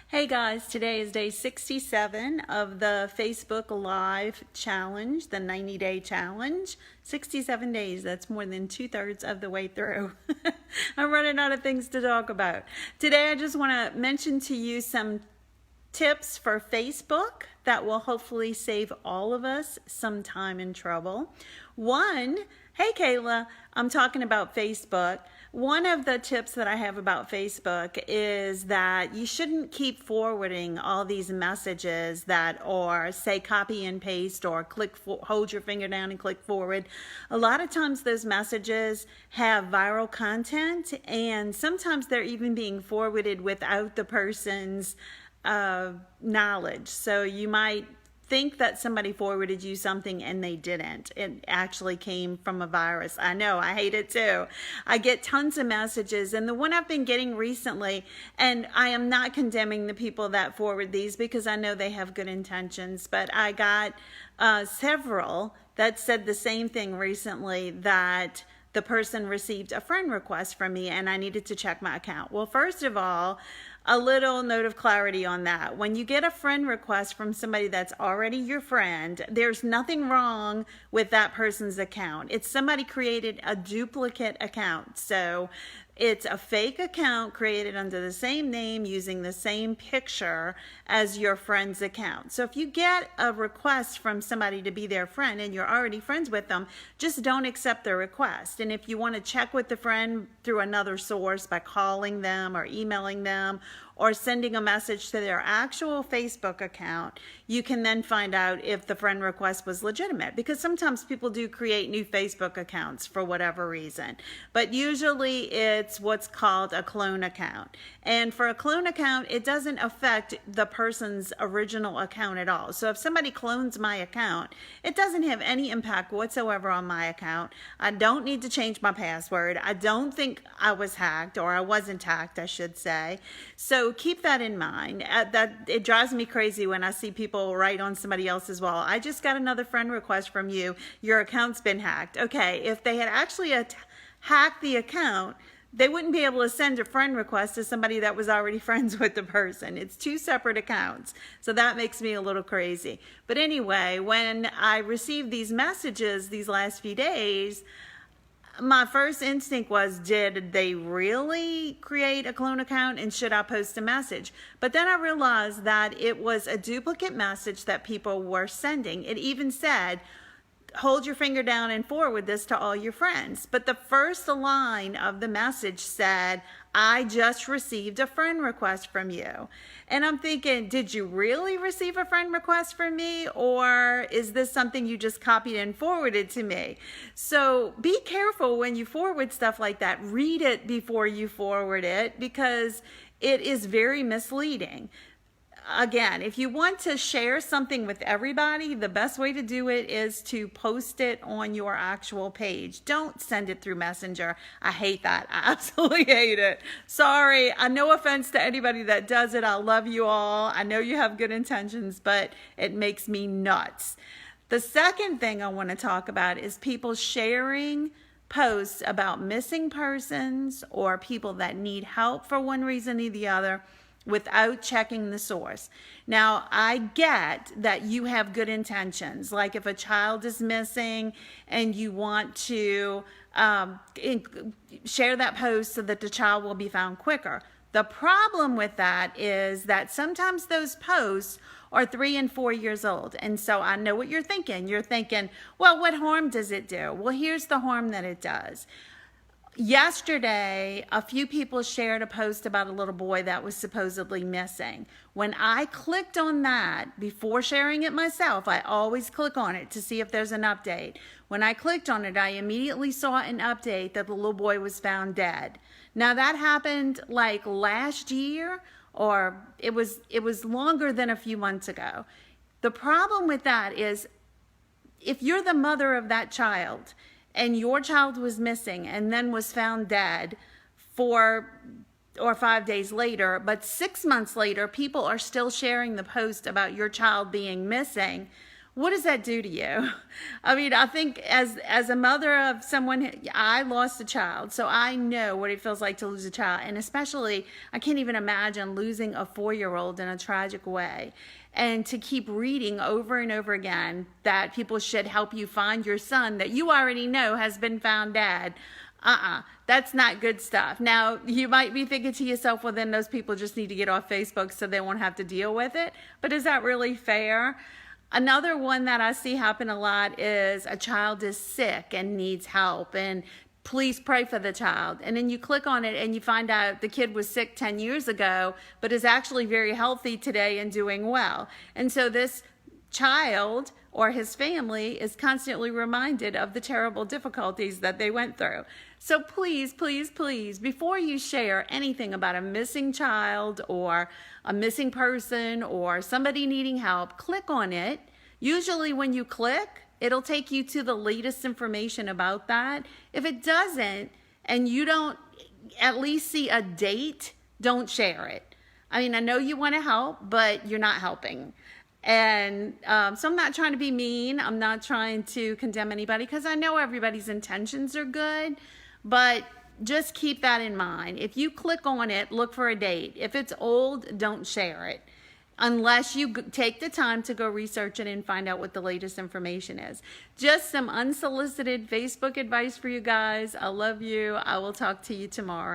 Hey guys, today is day 67 of the Facebook Live challenge, the 90-day challenge. 67 days, that's more than 2/3 of the way through. I'm running out of things to talk about. Today I just want to mention to you some tips for Facebook that will hopefully save all of us some time and trouble. One, hey Kayla, I'm talking about Facebook. One of the tips that I have about Facebook is that you shouldn't keep forwarding all these messages that are, say, copy and paste or hold your finger down and click forward. A lot of times those messages have viral content, and sometimes they're even being forwarded without the person's knowledge. So you might think that somebody forwarded you something and they didn't. It actually came from a virus. I know, I hate it too. I get tons of messages, and the one I've been getting recently, and I am not condemning the people that forward these because I know they have good intentions, but I got several that said the same thing recently, that the person received a friend request from me and I needed to check my account. Well, first of all, a little note of clarity on that. When you get a friend request from somebody that's already your friend, there's nothing wrong with that person's account. It's somebody created a duplicate account. So it's a fake account created under the same name using the same picture as your friend's account. So if you get a request from somebody to be their friend and you're already friends with them, just don't accept their request. And if you want to check with the friend through another source by calling them or emailing them or sending a message to their actual Facebook account, you can then find out if the friend request was legitimate, because sometimes people do create new Facebook accounts for whatever reason. But usually it's what's called a clone account. And for a clone account, it doesn't affect the person's original account at all. So if somebody clones my account, it doesn't have any impact whatsoever on my account. I don't need to change my password. I don't think I was hacked, or I wasn't hacked, I should say. So keep that in mind. It drives me crazy when I see people write on somebody else's wall, I just got another friend request from you, your account's been hacked. Okay, if they had actually hacked the account, they wouldn't be able to send a friend request to somebody that was already friends with the person. It's two separate accounts. So that makes me a little crazy. But anyway, when I received these messages these last few days, my first instinct was, did they really create a clone account and should I post a message? But then I realized that it was a duplicate message that people were sending. It even said, hold your finger down and forward this to all your friends. But the first line of the message said, I just received a friend request from you. And I'm thinking, did you really receive a friend request from me? Or is this something you just copied and forwarded to me? So be careful when you forward stuff like that. Read it before you forward it, because it is very misleading. Again, if you want to share something with everybody, the best way to do it is to post it on your actual page. Don't send it through Messenger. I hate that. I absolutely hate it. Sorry. No offense to anybody that does it. I love you all. I know you have good intentions, but it makes me nuts. The second thing I want to talk about is people sharing posts about missing persons or people that need help for one reason or the other without checking the source. Now, I get that you have good intentions. Like if a child is missing and you want to share that post so that the child will be found quicker. The problem with that is that sometimes those posts are 3 and 4 years old. And so I know what you're thinking. You're thinking, well, what harm does it do? Well, here's the harm that it does. Yesterday, a few people shared a post about a little boy that was supposedly missing. When I clicked on that, before sharing it myself, I always click on it to see if there's an update. When I clicked on it, I immediately saw an update that the little boy was found dead. Now that happened like last year, or it was longer than a few months ago. The problem with that is, if you're the mother of that child, and your child was missing and then was found dead 4 or 5 days later, but 6 months later, people are still sharing the post about your child being missing, what does that do to you? I mean, I think as a mother of someone, I lost a child, so I know what it feels like to lose a child. And especially, I can't even imagine losing a 4-year-old in a tragic way. And to keep reading over and over again that people should help you find your son that you already know has been found dead. That's not good stuff. Now, you might be thinking to yourself, well, then those people just need to get off Facebook so they won't have to deal with it. But is that really fair? Another one that I see happen a lot is a child is sick and needs help, and please pray for the child. And then you click on it and you find out the kid was sick 10 years ago, but is actually very healthy today and doing well. And so this child or his family is constantly reminded of the terrible difficulties that they went through. So please, please, please, before you share anything about a missing child or a missing person or somebody needing help, click on it. Usually when you click, it'll take you to the latest information about that. If it doesn't, and you don't at least see a date, don't share it. I mean, I know you want to help, but you're not helping. And so I'm not trying to be mean. I'm not trying to condemn anybody because I know everybody's intentions are good, but just keep that in mind. If you click on it, look for a date. If it's old, don't share it unless you take the time to go research it and find out what the latest information is. Just some unsolicited Facebook advice for you guys. I love you. I will talk to you tomorrow.